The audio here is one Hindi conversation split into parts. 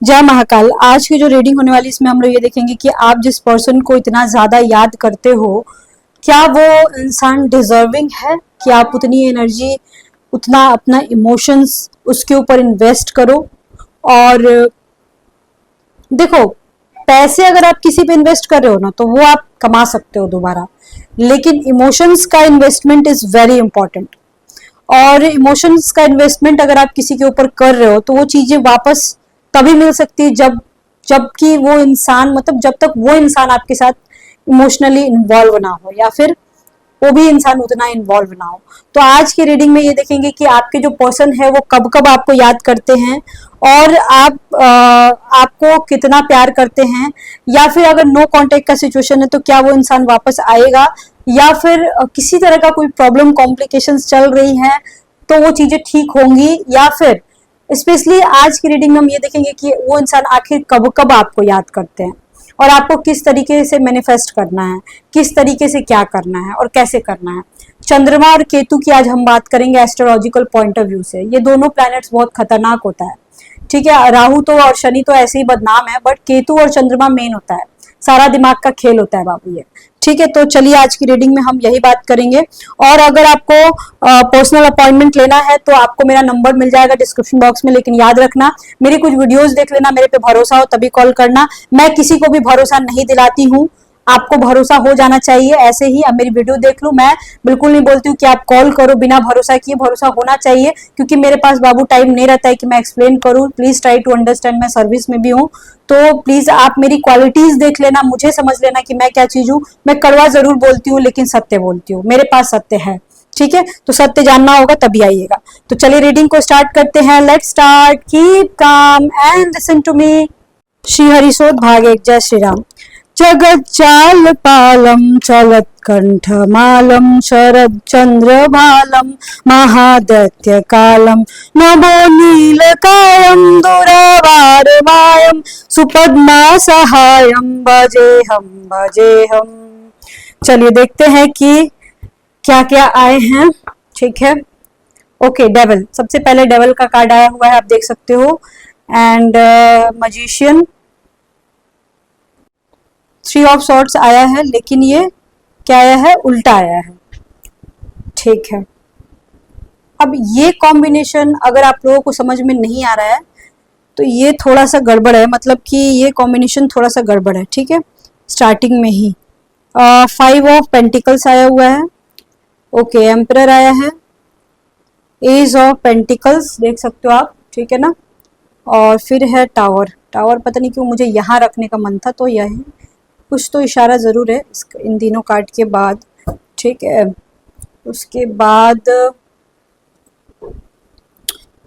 जय महाकाल। आज की जो रीडिंग होने वाली इसमें हम लोग ये देखेंगे कि आप जिस पर्सन को इतना ज्यादा याद करते हो, क्या वो इंसान डिजर्विंग है कि आप उतनी एनर्जी, उतना अपना इमोशंस उसके ऊपर इन्वेस्ट करो। और देखो, पैसे अगर आप किसी पे इन्वेस्ट कर रहे हो ना, तो वो आप कमा सकते हो दोबारा, लेकिन इमोशंस का इन्वेस्टमेंट इज वेरी इंपॉर्टेंट। और इमोशंस का इन्वेस्टमेंट अगर आप किसी के ऊपर कर रहे हो तो वो चीजें वापस तभी मिल सकती है जबकि वो इंसान, मतलब जब तक वो इंसान आपके साथ इमोशनली इन्वॉल्व ना हो, या फिर वो भी इंसान उतना इन्वॉल्व ना हो। तो आज की रीडिंग में ये देखेंगे कि आपके जो पर्सन है वो कब कब आपको याद करते हैं, और आपको कितना प्यार करते हैं, या फिर अगर नो कांटेक्ट का सिचुएशन है तो क्या वो इंसान वापस आएगा, या फिर किसी तरह का कोई प्रॉब्लम कॉम्प्लिकेशंस चल रही है तो वो चीजें ठीक होंगी, या फिर स्पेशली आज की रीडिंग में हम ये देखेंगे कि वो इंसान आखिर कब कब आपको याद करते हैं, और आपको किस तरीके से मैनिफेस्ट करना है, किस तरीके से क्या करना है और कैसे करना है। चंद्रमा और केतु की आज हम बात करेंगे एस्ट्रोलॉजिकल पॉइंट ऑफ व्यू से। ये दोनों प्लैनेट्स बहुत खतरनाक होता है, ठीक है। राहु तो और शनि तो ऐसे ही बदनाम है, बट केतु और चंद्रमा मेन होता है, सारा दिमाग का खेल होता है बाबू ये, ठीक है। तो चलिए आज की रीडिंग में हम यही बात करेंगे। और अगर आपको पर्सनल अपॉइंटमेंट लेना है तो आपको मेरा नंबर मिल जाएगा डिस्क्रिप्शन बॉक्स में, लेकिन याद रखना मेरी कुछ वीडियोस देख लेना, मेरे पे भरोसा हो तभी कॉल करना। मैं किसी को भी भरोसा नहीं दिलाती हूँ, आपको भरोसा हो जाना चाहिए। ऐसे ही अब मेरी वीडियो देख लो, मैं बिल्कुल नहीं बोलती हूँ कि आप कॉल करो बिना भरोसा किए, भरोसा होना चाहिए, क्योंकि मेरे पास बाबू टाइम नहीं रहता है कि मैं एक्सप्लेन करूँ। प्लीज ट्राई टू अंडरस्टैंड, मैं सर्विस में भी हूँ, तो प्लीज आप मेरी क्वालिटीज देख लेना, मुझे समझ लेना कि मैं क्या चीज हूँ। मैं कड़वा जरूर बोलती हूँ लेकिन सत्य बोलती हूँ, मेरे पास सत्य है, ठीक है। तो सत्य जानना होगा तभी आइएगा। तो चलिए रीडिंग को स्टार्ट करते हैं। Let's start. Keep calm and listen to me. Shri Harishodh भाग 1। जय श्री राम। जगज्जाल पालम चलत कंठमालम शरद चंद्र भालम महादैत्य कालम नभो नीलकायम दुरावारमायम सुपद्मा सहायम भजेहम। चलिए देखते हैं कि क्या क्या आए हैं, ठीक है। Okay, devil. सबसे पहले डेविल का कार्ड आया हुआ है, आप देख सकते हो। एंड मजिशियन, 3 ऑफ सॉर्ड्स आया है, लेकिन ये क्या आया है, उल्टा आया है, ठीक है। अब ये कॉम्बिनेशन अगर आप लोगों को समझ में नहीं आ रहा है तो ये थोड़ा सा गड़बड़ है, मतलब कि ये कॉम्बिनेशन थोड़ा सा गड़बड़ है, ठीक है। स्टार्टिंग में ही 5 ऑफ पेंटिकल्स आया हुआ है, ओके। एम्परर आया है, एज ऑफ पेंटिकल्स देख सकते हो आप, ठीक है ना। और फिर है टावर। टावर पता नहीं क्यों मुझे यहाँ रखने का मन था, तो यह कुछ तो इशारा जरूर है इन तीनों कार्ड के बाद, ठीक है। उसके बाद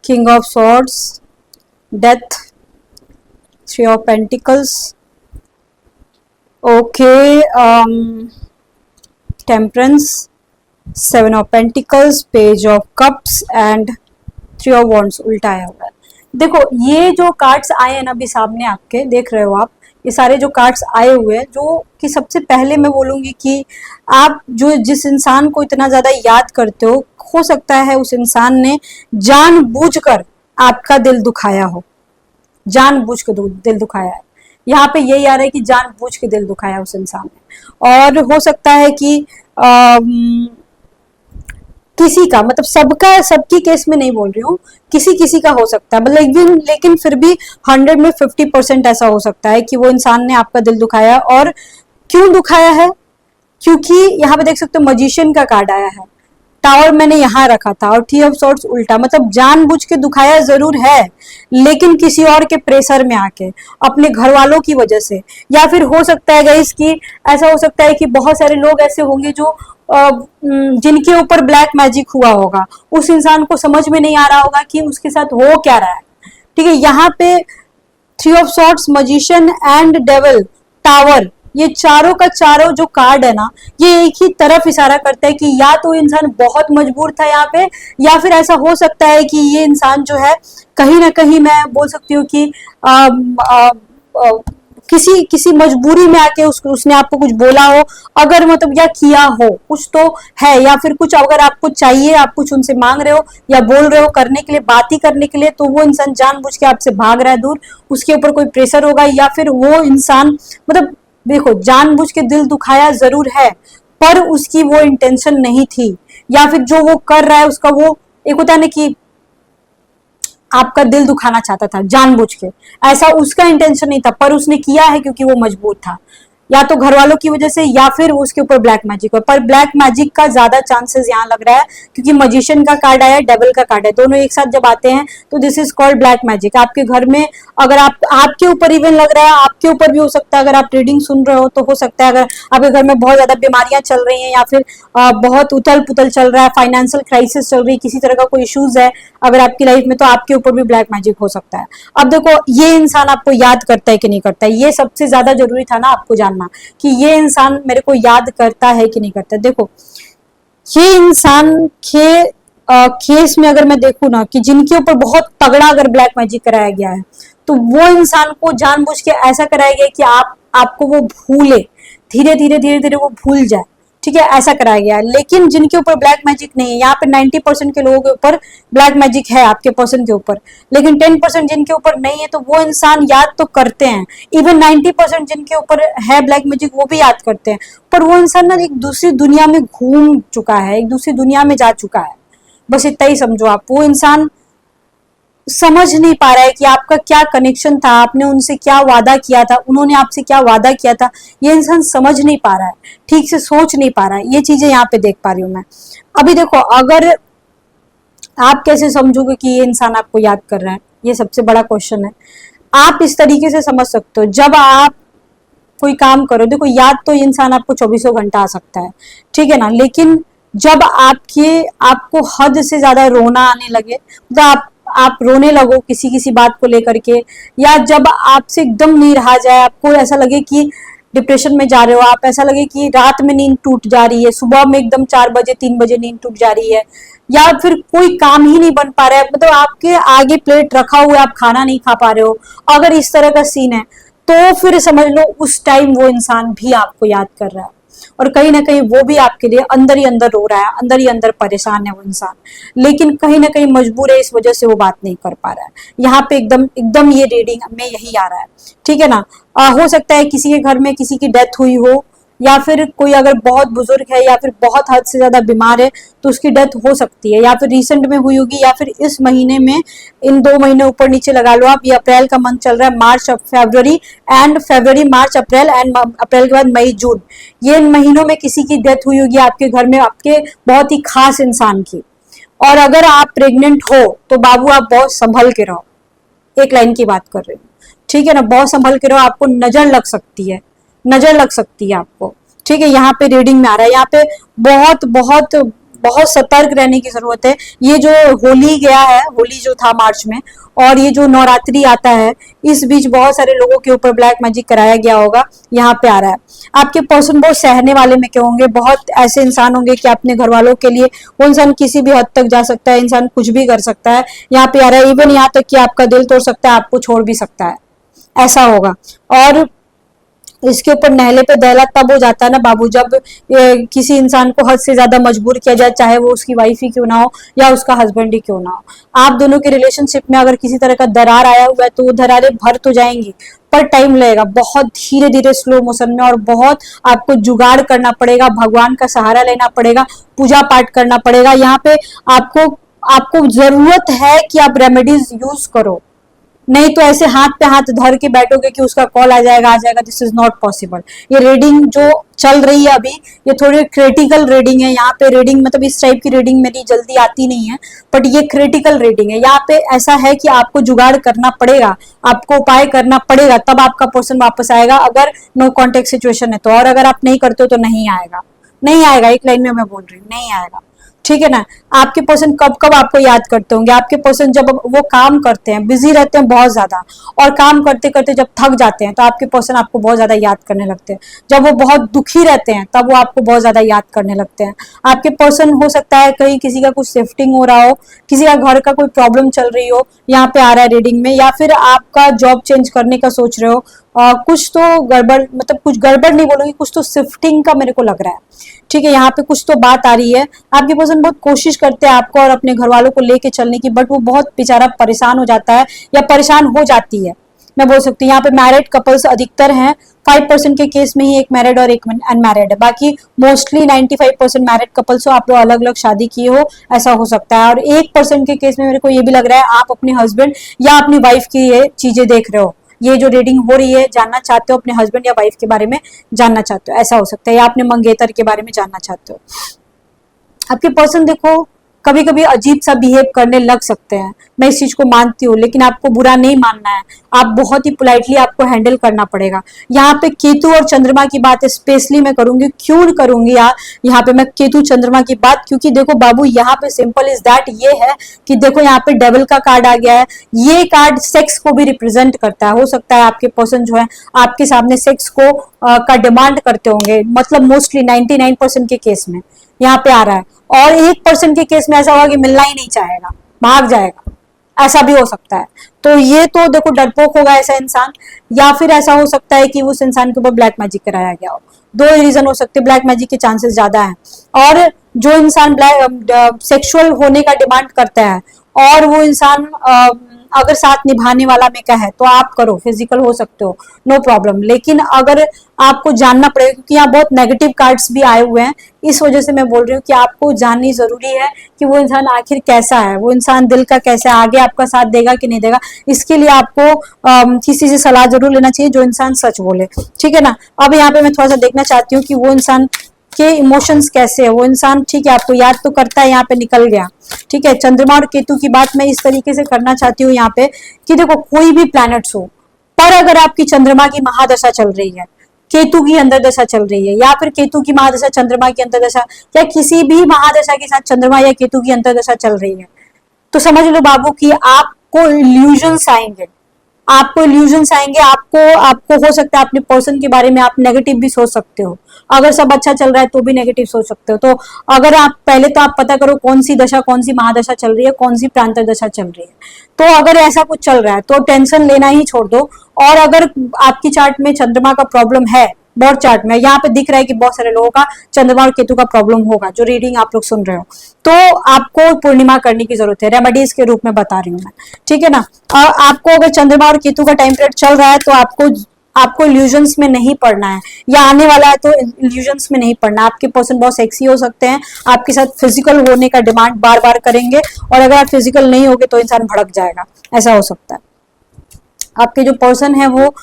king of swords, death, 3 of pentacles, okay. Temperance, 7 of pentacles, page of cups and 3 of wands उल्टा आया हुआ है। देखो, ये जो कार्ड्स आए हैं ना अभी सामने आपके, देख रहे हो आप, ये सारे जो कार्ड्स आए हुए हैं, जो कि सबसे पहले मैं बोलूंगी कि आप जो जिस इंसान को इतना ज्यादा याद करते हो सकता है उस इंसान ने जानबूझकर आपका दिल दुखाया हो, जानबूझ के दिल दुखाया है। यहाँ पे यही आ रहा है कि जानबूझ के दिल दुखाया उस इंसान ने। और हो सकता है कि किसी का, मतलब सबका, सबकी केस में नहीं बोल रही हूँ, किसी किसी का हो सकता है, मतलब लेकिन फिर भी 100 में 50% ऐसा हो सकता है कि वो इंसान ने आपका दिल दुखाया। और क्यों दुखाया है, क्योंकि यहाँ पे देख सकते हो मजिशियन का कार्ड आया है, टावर मैंने यहाँ रखा था, और 3 ऑफ सॉर्ड्स उल्टा, मतलब जानबूझ के दुखाया जरूर है, लेकिन किसी और के प्रेशर में आके, अपने घर वालों की वजह से। या फिर हो सकता है गाइस कि ऐसा हो सकता है कि बहुत सारे लोग ऐसे होंगे जो जिनके ऊपर ब्लैक मैजिक हुआ होगा, उस इंसान को समझ में नहीं आ रहा होगा कि उसके साथ हो क्या रहा है, ठीक है। यहाँ पे 3 of swords, magician and devil, tower, ये चारों का चारों जो कार्ड है ना, ये एक ही तरफ इशारा करता है कि या तो इंसान बहुत मजबूर था यहाँ पे, या फिर ऐसा हो सकता है कि ये इंसान जो है कहीं ना कहीं, मैं बोल सकती हूँ कि किसी किसी मजबूरी में आके उसने आपको कुछ बोला हो, अगर मतलब या किया हो कुछ तो है, या फिर कुछ अगर आपको चाहिए, आप कुछ उनसे मांग रहे हो या बोल रहे हो करने के लिए, बात ही करने के लिए, तो वो इंसान जानबूझ के आपसे भाग रहा है दूर, उसके ऊपर कोई प्रेशर होगा, या फिर वो इंसान मतलब देखो जानबूझ के दिल दुखाया जरूर है, पर उसकी वो इंटेंशन नहीं थी, या फिर जो वो कर रहा है उसका वो एक होता है ना कि आपका दिल दुखाना चाहता था जानबूझ के, ऐसा उसका इंटेंशन नहीं था, पर उसने किया है क्योंकि वो मजबूर था, या तो घर वालों की वजह से या फिर उसके ऊपर ब्लैक मैजिक हो। पर ब्लैक मैजिक का ज्यादा चांसेस यहाँ लग रहा है क्योंकि मजिशियन का कार्ड आया, डेविल का कार्ड है, दोनों एक साथ जब आते हैं तो this is called black magic. आपके घर में अगर आपके ऊपर इवन लग रहा है, आपके ऊपर भी हो सकता है, अगर आप रीडिंग सुन रहे हो तो हो सकता है अगर आपके घर में बहुत ज्यादा बीमारियां चल रही हैं या फिर बहुत उथल पुथल चल रहा है, फाइनेंशियल क्राइसिस चल रही है, किसी तरह का कोई इश्यूज है अगर आपकी लाइफ में, तो आपके ऊपर भी ब्लैक मैजिक हो सकता है। अब देखो ये इंसान आपको याद करता है कि नहीं करता है, ये सबसे ज्यादा जरूरी था ना आपको जानना कि ये इंसान मेरे को याद करता है कि नहीं करता। देखो ये इंसान के केस में अगर मैं देखूं ना कि जिनके ऊपर बहुत तगड़ा अगर ब्लैक मैजिक कराया गया है, तो वो इंसान को जानबूझ के ऐसा कराया गया कि आपको वो भूले, धीरे धीरे धीरे धीरे वो भूल जाए, ठीक है, ऐसा कराया गया है। लेकिन जिनके ऊपर ब्लैक मैजिक नहीं है, यहाँ पे 90% के लोगों के ऊपर ब्लैक मैजिक है आपके पर्सन के ऊपर, लेकिन 10% जिनके ऊपर नहीं है, तो वो इंसान याद तो करते हैं, इवन 90% जिनके ऊपर है ब्लैक मैजिक वो भी याद करते हैं, पर वो इंसान ना एक दूसरी दुनिया में घूम चुका है, एक दूसरी दुनिया में जा चुका है, बस इतना ही समझो आप। वो इंसान समझ नहीं पा रहा है कि आपका क्या कनेक्शन था, आपने उनसे क्या वादा किया था, उन्होंने आपसे क्या वादा किया था, ये इंसान समझ नहीं पा रहा है, ठीक से सोच नहीं पा रहा है, ये चीजें यहाँ पे देख पा रही हूं मैं। अभी देखो अगर आप कैसे समझोगे कि ये इंसान आपको याद कर रहा है, ये सबसे बड़ा क्वेश्चन है। आप इस तरीके से समझ सकते हो, जब आप कोई काम करो, देखो याद तो इंसान आपको 24 घंटा आ सकता है, ठीक है ना, लेकिन जब आपको हद से ज्यादा रोना आने लगे, तो आप रोने लगो किसी किसी बात को लेकर के, या जब आपसे एकदम नींद आ जाए, आपको ऐसा लगे कि डिप्रेशन में जा रहे हो आप, ऐसा लगे कि रात में नींद टूट जा रही है, सुबह में एकदम 4 बजे 3 बजे नींद टूट जा रही है, या फिर कोई काम ही नहीं बन पा रहा है, मतलब आपके आगे प्लेट रखा हुआ है, आप खाना नहीं खा पा रहे हो, अगर इस तरह का सीन है, तो फिर समझ लो उस टाइम वो इंसान भी आपको याद कर रहा है, और कहीं ना कहीं वो भी आपके लिए अंदर ही अंदर रो रहा है, अंदर ही अंदर परेशान है वो इंसान, लेकिन कहीं ना कहीं मजबूर है, इस वजह से वो बात नहीं कर पा रहा है। यहाँ पे एकदम एकदम ये रीडिंग में यही आ रहा है, ठीक है ना। हो सकता है किसी के घर में किसी की डेथ हुई हो, या फिर कोई अगर बहुत बुजुर्ग है या फिर बहुत हद से ज्यादा बीमार है तो उसकी डेथ हो सकती है, या फिर रिसेंट में हुई होगी, या फिर इस महीने में, इन 2 महीने ऊपर नीचे लगा लो आप, ये अप्रैल का मंथ चल रहा है, मार्च फरवरी मार्च अप्रैल एंड अप्रैल के बाद मई जून, ये इन महीनों में किसी की डेथ हुई होगी आपके घर में, आपके बहुत ही खास इंसान की। और अगर आप प्रेग्नेंट हो तो बाबू आप बहुत संभल के रहो, एक लाइन की बात कर रही हूँ, ठीक है ना, बहुत संभल के रहो, आपको नजर लग सकती है, नजर लग सकती है आपको, ठीक है, यहाँ पे रीडिंग में आ रहा है। यहाँ पे बहुत बहुत बहुत सतर्क रहने की जरूरत है। ये जो होली गया है, होली जो था मार्च में, और ये जो नवरात्रि आता है, इस बीच बहुत सारे लोगों के ऊपर ब्लैक मैजिक कराया गया होगा, यहाँ पे आ रहा है। आपके पर्सन बहुत सहने वाले में क्यों होंगे, बहुत ऐसे इंसान होंगे कि अपने घर वालों के लिए वो इंसान किसी भी हद तक जा सकता है, इंसान कुछ भी कर सकता है, यहाँ पे आ रहा है, इवन यहाँ तक कि आपका दिल तोड़ सकता है, आपको छोड़ भी सकता है, ऐसा होगा। और इसके ऊपर नहले पे दहला तब हो जाता है ना बाबू, जब किसी इंसान को हद से ज्यादा मजबूर किया जाए, चाहे वो उसकी वाइफ ही क्यों ना हो या उसका हस्बैंड ही क्यों ना हो। आप दोनों के रिलेशनशिप में अगर किसी तरह का दरार आया हुआ है तो वो दरारें भर तो जाएंगी, पर टाइम लगेगा, बहुत धीरे धीरे स्लो मोशन में, और बहुत आपको जुगाड़ करना पड़ेगा, भगवान का सहारा लेना पड़ेगा, पूजा पाठ करना पड़ेगा। यहाँ पे आपको आपको जरूरत है कि आप रेमेडीज यूज करो, नहीं तो ऐसे हाथ पे हाथ धर के बैठोगे कि उसका कॉल आ जाएगा, दिस इज नॉट पॉसिबल। ये रीडिंग जो चल रही है अभी, ये थोड़ी क्रिटिकल रीडिंग है। यहाँ पे रीडिंग मतलब इस टाइप की रीडिंग मेरी जल्दी आती नहीं है, बट ये क्रिटिकल रीडिंग है। यहाँ पे ऐसा है कि आपको जुगाड़ करना पड़ेगा, आपको उपाय करना पड़ेगा, तब आपका पर्सन वापस आएगा, अगर नो कॉन्टेक्ट सिचुएशन है तो। और अगर आप नहीं करते हो तो नहीं आएगा, नहीं आएगा, एक लाइन में मैं बोल रही हूँ, नहीं आएगा, ठीक है ना। आपके पर्सन कब कब आपको याद करते होंगे, आपके पर्सन जब वो काम करते हैं, बिजी रहते हैं बहुत ज्यादा, और काम करते करते जब थक जाते हैं तो आपके पर्सन आपको बहुत ज्यादा याद करने लगते हैं। जब वो बहुत दुखी रहते हैं तब वो आपको बहुत ज्यादा याद करने लगते हैं। आपके पर्सन हो सकता है कहीं किसी का कुछ शिफ्टिंग हो रहा हो, किसी का घर का कोई प्रॉब्लम चल रही हो, यहाँ पे आ रहा है रीडिंग में, या फिर आपका जॉब चेंज करने का सोच रहे हो, कुछ तो गड़बड़, मतलब कुछ गड़बड़ नहीं बोलूंगी, कुछ तो शिफ्टिंग का मेरे को लग रहा है। ठीक है, यहाँ पे कुछ तो बात आ रही है। आपकी पर्सन बहुत कोशिश करते हैं आपको और अपने घर वालों को लेके चलने की, बट वो बहुत बेचारा परेशान हो जाता है या परेशान हो जाती है, मैं बोल सकती हूँ। यहाँ पे मैरिड कपल्स अधिकतर हैं, 5% के केस में ही एक मैरिड और एक अनमैरिड है, बाकी मोस्टली 95% मैरिड कपल्स हो, आप लोग अलग अलग शादी किए हो, ऐसा हो सकता है। और 1% के केस में मेरे को ये भी लग रहा है आप अपने हस्बैंड या अपनी वाइफ की ये चीजें देख रहे हो, ये जो रीडिंग हो रही है जानना चाहते हो, अपने हस्बैंड या वाइफ के बारे में जानना चाहते हो, ऐसा हो सकता है, या अपने मंगेतर के बारे में जानना चाहते हो। आपके पर्सन देखो कभी कभी अजीब सा बिहेव करने लग सकते हैं, मैं इस चीज को मानती हूँ, लेकिन आपको बुरा नहीं मानना है, आप बहुत ही पोलाइटली आपको हैंडल करना पड़ेगा। यहाँ पे केतु और चंद्रमा की बात स्पेशली मैं करूंगी, क्यों करूंगी यार यहाँ पे मैं केतु चंद्रमा की बात, क्योंकि देखो बाबू यहाँ पे सिंपल इज दैट ये है कि देखो यहाँ पे डेविल का कार्ड आ गया है, ये कार्ड सेक्स को भी रिप्रेजेंट करता है। हो सकता है आपके पर्सन जो है आपके सामने सेक्स को का डिमांड करते होंगे, मतलब मोस्टली 99% के केस में यहाँ पे आ रहा है, और 1% के केस में ऐसा होगा कि मिलना ही नहीं चाहेगा, भाग जाएगा, ऐसा भी हो सकता है। तो ये तो देखो डरपोक होगा ऐसा इंसान, या फिर ऐसा हो सकता है कि उस इंसान के ऊपर ब्लैक मैजिक कराया गया हो। दो रीजन हो सकते हैं, ब्लैक मैजिक के चांसेस ज्यादा हैं। और जो इंसान ब्लैक सेक्सुअल होने का डिमांड करता है और वो इंसान अगर साथ निभाने वाला में का है तो आप करो, फिजिकल हो सकते हो, नो प्रॉब्लम। लेकिन अगर आपको जानना पड़ेगा, क्योंकि यहाँ बहुत नेगेटिव कार्ड्स भी आए हुए हैं, इस वजह से मैं बोल रही हूँ कि आपको जाननी जरूरी है कि वो इंसान आखिर कैसा है, वो इंसान दिल का कैसा है, आगे आपका साथ देगा कि नहीं देगा। इसके लिए आपको किसी से सलाह जरूर लेना चाहिए जो इंसान सच बोले, ठीक है ना। अब यहाँ पे मैं थोड़ा सा देखना चाहती हूँ कि वो इंसान के इमोशंस कैसे है, वो इंसान ठीक है आपको याद तो करता है, यहाँ पे निकल गया। ठीक है, चंद्रमा और केतु की बात मैं इस तरीके से करना चाहती हूँ यहाँ पे कि देखो कोई भी प्लैनेट्स हो, पर अगर आपकी चंद्रमा की महादशा चल रही है, केतु की अंदर दशा चल रही है, या फिर केतु की महादशा चंद्रमा की अंतर दशा, या किसी भी महादशा के साथ चंद्रमा या केतु की अंतर दशा चल रही है, तो समझ लो बाबू कि आपको इल्यूजन्स आएंगे, आपको इल्यूजन्स आएंगे, आपको आपको हो सकता है अपने पर्सन के बारे में आप नेगेटिव भी सोच सकते हो। अगर सब अच्छा चल रहा है तो भी नेगेटिव सोच सकते हो। तो अगर आप पहले तो आप पता करो कौन सी दशा, कौन सी महादशा चल रही है, कौन सी प्रांतर दशा चल रही है। तो अगर ऐसा कुछ चल रहा है तो टेंशन लेना ही छोड़ दो। और अगर आपकी चार्ट में चंद्रमा का प्रॉब्लम है, बर्थ चार्ट में यहाँ पे दिख रहा है कि बहुत सारे लोगों का चंद्रमा और केतु का प्रॉब्लम होगा, जो रीडिंग आप लोग सुन रहे हो, तो आपको पूर्णिमा करने की जरूरत है, रेमेडीज के रूप में बता रही हूँ मैं, ठीक है ना। आपको अगर चंद्रमा और केतु का टाइम पीरियड चल रहा है तो आपको इल्यूजन्स में नहीं पड़ना है, या आने वाला है तो इल्यूजन्स में नहीं पड़ना। आपके पर्सन बहुत सेक्सी हो सकते हैं, आपके साथ फिजिकल होने का डिमांड बार बार करेंगे, और अगर आप फिजिकल नहीं होगे तो इंसान भड़क जाएगा, ऐसा हो सकता है। आपके जो पर्सन है वो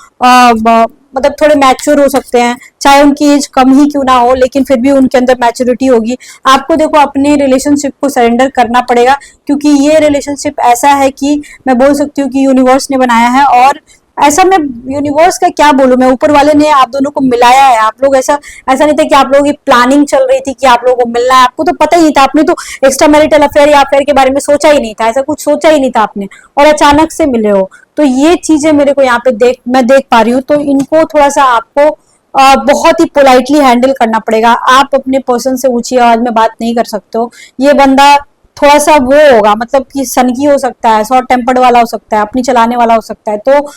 मतलब थोड़े मैच्योर हो सकते हैं, चाहे उनकी एज कम ही क्यों ना हो, लेकिन फिर भी उनके अंदर मैच्योरिटी होगी। आपको देखो अपने रिलेशनशिप को सरेंडर करना पड़ेगा, क्योंकि ये रिलेशनशिप ऐसा है कि मैं बोल सकती हूँ कि यूनिवर्स ने बनाया है, और ऐसा मैं यूनिवर्स का क्या बोलूं, मैं ऊपर वाले ने आप दोनों को मिलाया है। आप लोग ऐसा नहीं था कि आप लोगों की प्लानिंग चल रही थी कि आप लोगों को मिलना है, आपको तो पता ही नहीं था, आपने तो एक्स्ट्रा मैरिटल अफेयर या अफेयर के बारे में सोचा ही नहीं था, ऐसा कुछ सोचा ही नहीं था आपने, और अचानक से मिले हो। तो ये चीजें मेरे को यहाँ पे मैं देख पा रही हूँ। तो इनको थोड़ा सा आपको बहुत ही पोलाइटली हैंडल करना पड़ेगा। आप अपने पर्सन से ऊंची आवाज में बात नहीं कर सकते हो। ये बंदा थोड़ा सा वो होगा, मतलब कि सनकी हो सकता है, शॉर्ट टेम्पर्ड वाला हो सकता है, अपनी चलाने वाला हो सकता है। तो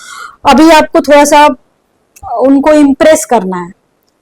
अभी आपको थोड़ा सा उनको इम्प्रेस करना है,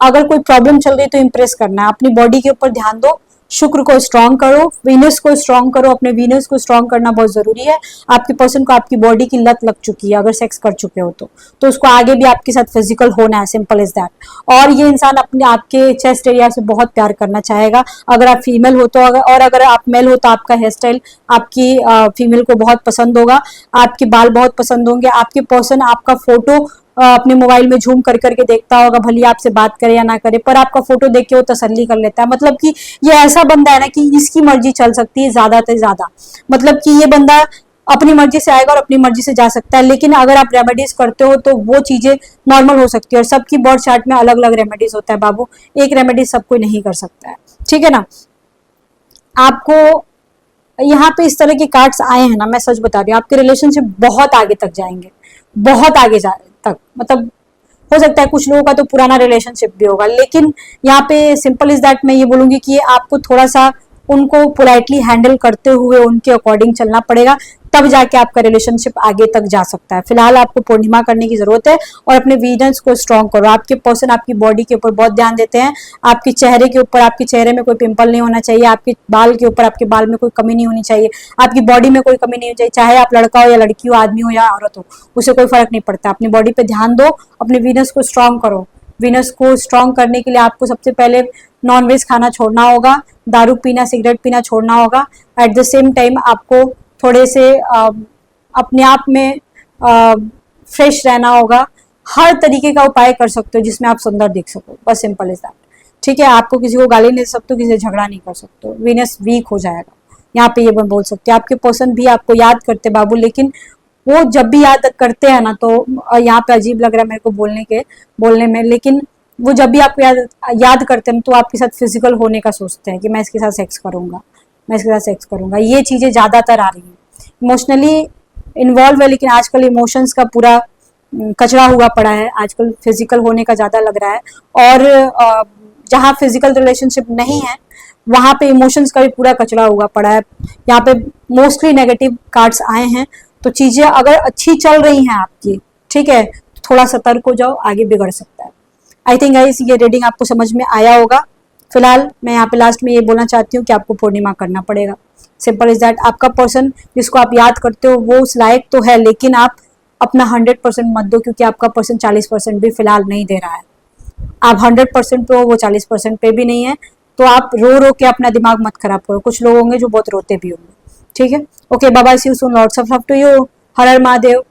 अगर कोई प्रॉब्लम चल रही है तो इम्प्रेस करना है। अपनी बॉडी के ऊपर ध्यान दो, शुक्र को स्ट्रांग करो, वीनस को स्ट्रांग करो, अपने वीनस को स्ट्रांग करना बहुत जरूरी है। आपके पर्सन को आपकी बॉडी की लत लग चुकी है, अगर सेक्स कर चुके हो तो उसको आगे भी आपके साथ फिजिकल होना है, सिंपल इज दैट। और ये इंसान अपने आपके चेस्ट एरिया से बहुत प्यार करना चाहेगा, अगर आप फीमेल हो तो, और अगर आप मेल हो तो आपका हेयर स्टाइल आपकी फीमेल को बहुत पसंद होगा, आपके बाल बहुत पसंद होंगे। आपके पर्सन आपका फोटो अपने मोबाइल में झूम कर करके देखता होगा, भले आपसे बात करे या ना करे, पर आपका फोटो देख के वो तसल्ली कर लेता है। मतलब कि ये ऐसा बंदा है ना कि इसकी मर्जी चल सकती है ज्यादा से ज्यादा, मतलब कि ये बंदा अपनी मर्जी से आएगा और अपनी मर्जी से जा सकता है। लेकिन अगर आप रेमेडीज करते हो तो वो चीजें नॉर्मल हो सकती है, और सबकी बर्थ चार्ट में अलग अलग रेमेडीज होता है बाबू, एक रेमेडीज सब कोई नहीं कर सकता है, ठीक है ना। आपको यहाँ पे इस तरह के कार्ड्स आए हैं ना, मैं सच बता रही हूँ, आपके रिलेशनशिप बहुत आगे तक जाएंगे, बहुत आगे तक, मतलब हो सकता है कुछ लोगों का तो पुराना रिलेशनशिप भी होगा। लेकिन यहाँ पे सिंपल इज दैट मैं ये बोलूंगी कि आपको थोड़ा सा उनको पोलाइटली हैंडल करते हुए उनके अकॉर्डिंग चलना पड़ेगा, तब जाके आपका रिलेशनशिप आगे तक जा सकता है। फिलहाल आपको पूर्णिमा करने की जरूरत है और अपने वीनस को स्ट्रॉन्ग करो। आपके पर्सन आपकी बॉडी के ऊपर बहुत ध्यान देते हैं, आपके चेहरे के ऊपर, आपके चेहरे में कोई पिंपल नहीं होना चाहिए, आपके बाल के ऊपर, आपके बाल में कोई कमी नहीं होनी चाहिए, आपकी बॉडी में कोई कमी नहीं होनी चाहिए, चाहे आप लड़का हो या लड़की हो, आदमी हो या औरत हो, उसे कोई फर्क नहीं पड़ता। अपनी बॉडी पे ध्यान दो, अपने वीनस को स्ट्रॉन्ग करो। वीनस को स्ट्रॉन्ग करने के लिए आपको सबसे पहले नॉनवेज खाना छोड़ना होगा, दारू पीना, सिगरेट पीना छोड़ना होगा। एट द सेम टाइम आपको थोड़े से अपने आप में फ्रेश रहना होगा। हर तरीके का उपाय कर सकते हो जिसमें आप सुंदर दिख सको, बस सिंपल इज दैट। ठीक है, आपको किसी को गाली नहीं दे सकते, किसी से झगड़ा नहीं कर सकते, वीनस वीक हो जाएगा। यहाँ पे ये मैं बोल सकती हूँ। आपके पर्सन भी आपको याद करते बाबू, लेकिन वो जब भी याद करते हैं ना, तो यहाँ पे अजीब लग रहा है मेरे को बोलने में, लेकिन वो जब भी आपको याद करते हैं तो आपके साथ फिजिकल होने का सोचते हैं कि मैं इसके साथ सेक्स करूंगा, मैं इसके साथ सेक्स करूंगा। ये चीजें ज्यादातर आ रही हैं। इमोशनली इन्वॉल्व है, लेकिन आजकल इमोशंस का पूरा कचरा हुआ पड़ा है। आजकल फिजिकल होने का ज्यादा लग रहा है, और जहाँ फिजिकल रिलेशनशिप नहीं है वहां पे इमोशंस का भी पूरा कचरा हुआ पड़ा है। यहाँ पे मोस्टली नेगेटिव कार्ड्स आए हैं। तो चीजें अगर अच्छी चल रही हैं आपकी, ठीक है, तो थोड़ा सतर्क हो जाओ, आगे बिगड़ सकता है। आई थिंक गाइस ये रीडिंग आपको समझ में आया होगा। फिलहाल मैं यहाँ पे लास्ट में ये बोलना चाहती हूँ कि आपको पूर्णिमा करना पड़ेगा। Simple is that. आपका पर्सन जिसको आप याद करते हो वो उस लायक तो है, लेकिन आप अपना 100% मत दो, क्योंकि आपका पर्सन 40% भी फिलहाल नहीं दे रहा है। आप 100% पे हो, वो 40% पे भी नहीं है। तो आप रो रो के अपना दिमाग मत खराब करो। कुछ लोग होंगे जो बहुत रोते भी होंगे। ठीक है, okay, bye bye, see you soon, lots of love to you. हर हर महादेव।